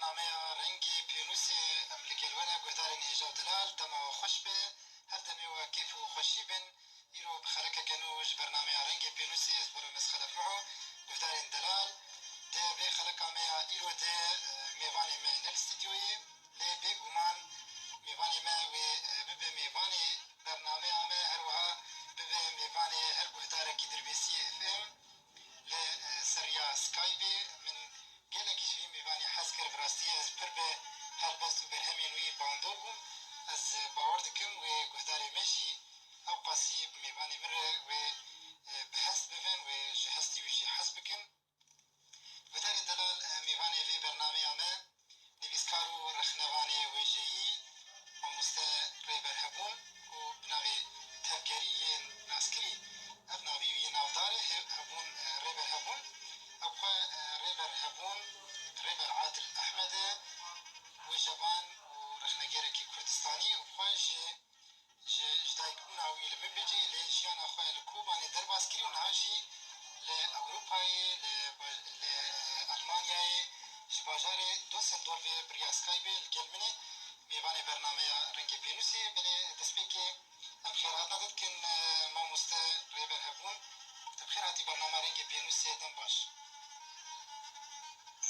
برنامه رنگی پینوس املکلونه گهدارین هجا دلال دما خوش به هر دمی و کیف و خوشی بن ایرو بخرکه کنوش برنامه رنگی پینوس از برو مسخلف معو گهدارین دلال ده به خلقه ما ایرو ده میوانی ما نل استدیوی لی به گمان میوانی ما و ببه میوانی برنامه ما هر وها ببه میوانی هر گهداره کی دربیسی اف ام لی سریا سکایبی من gelekî ji vî mêvanê hez kir bi rastiyê ez pir bi helbest û berhemên wî bandor bûm ez bawer dikim wê guhdarê me jî ew qasî bi mêvanê min re wê bi hest bivin wê ji hestî wî jî hez bikin guhdarê delal mêvanê vê bernameya me nivîskar û rexnevanê wêjeyî mamoste rêber hebûn û bi navê tevgerî yên naskirî ev navî wî navdarê hebûn rêber hebûn أبقى ريبر هبون ريبر عادل أحمد وجبان ورخنا جيركي كردستاني أبقى جدايك ناوي لمن بيجي لجيان أخويا لكوباني درباس كريم نهاجي لأوروباي لألمانيا جباجاري دوسل دولفي بريا سكايبي الجلمني ميباني برنامج رنجي بينوسي بلي دسبيكي أبخيرات نتكن ما مستا ريبر هبون تبخيراتي برنامج رنجي بينوسي دم باش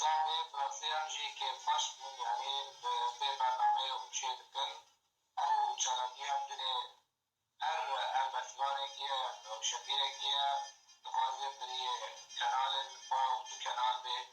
شعبي براسيانجي كيف فشل يعني برنامج وشيدكن أو شرقية بدني بسوانه كيا أو شبيرة كيا تقاضي بري كنال باو تو كنال به